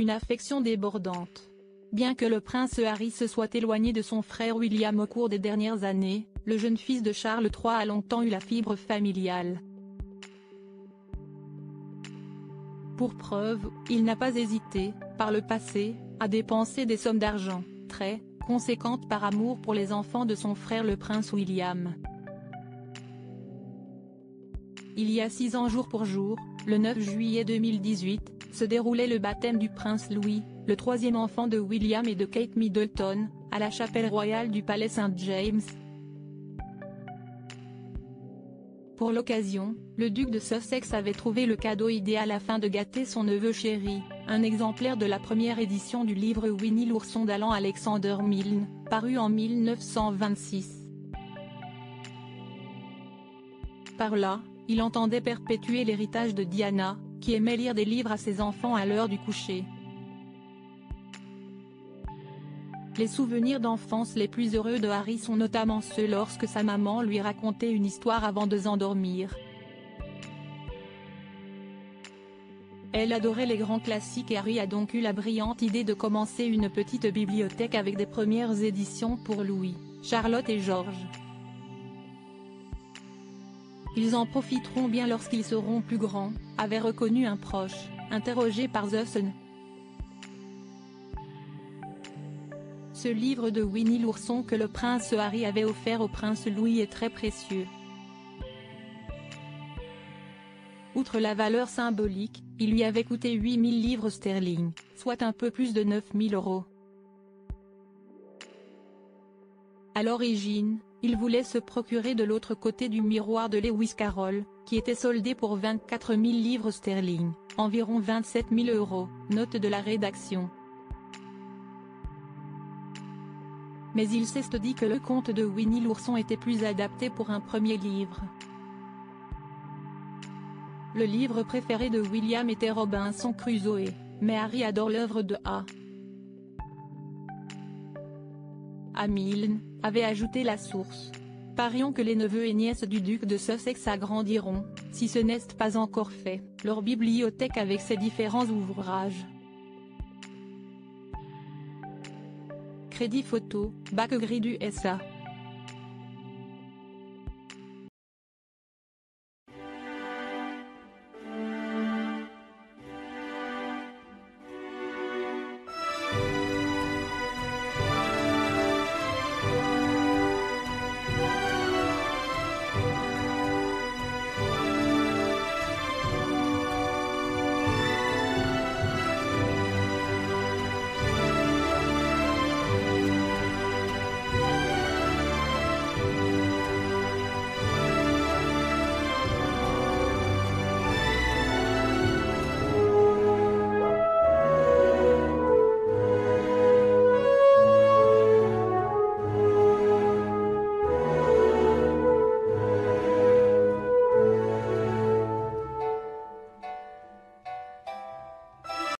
une affection débordante. Bien que le prince Harry se soit éloigné de son frère William au cours des dernières années, le jeune fils de Charles III a longtemps eu la fibre familiale. Pour preuve, il n'a pas hésité, par le passé, à dépenser des sommes d'argent très conséquentes par amour pour les enfants de son frère le prince William. Il y a 6 ans jour pour jour, le 9 juillet 2018, se déroulait le baptême du prince Louis, le troisième enfant de William et de Kate Middleton, à la chapelle royale du palais Saint-James. Pour l'occasion, le duc de Sussex avait trouvé le cadeau idéal afin de gâter son neveu chéri, un exemplaire de la première édition du livre Winnie l'ourson d'Alan Alexander Milne, paru en 1926. Par là, il entendait perpétuer l'héritage de Diana, qui aimait lire des livres à ses enfants à l'heure du coucher. Les souvenirs d'enfance les plus heureux de Harry sont notamment ceux lorsque sa maman lui racontait une histoire avant de s'endormir. Elle adorait les grands classiques et Harry a donc eu la brillante idée de commencer une petite bibliothèque avec des premières éditions pour Louis, Charlotte et George. Ils en profiteront bien lorsqu'ils seront plus grands, avait reconnu un proche, interrogé par The Sun. Ce livre de Winnie l'ourson que le prince Harry avait offert au prince Louis est très précieux. Outre la valeur symbolique, il lui avait coûté 8000 livres sterling, soit un peu plus de 9000 €. À l'origine, il voulait se procurer de l'autre côté du miroir de Lewis Carroll, qui était soldé pour 24 000 livres sterling, environ 27 000 €, note de la rédaction. Mais il s'est dit que le conte de Winnie l'ourson était plus adapté pour un premier livre. Le livre préféré de William était Robinson Crusoe, mais Harry adore l'œuvre de A. Milne, avait ajouté la source. Parions que les neveux et nièces du duc de Sussex agrandiront, si ce n'est pas encore fait, leur bibliothèque avec ses différents ouvrages. Crédit photo, Bac Gris du SA.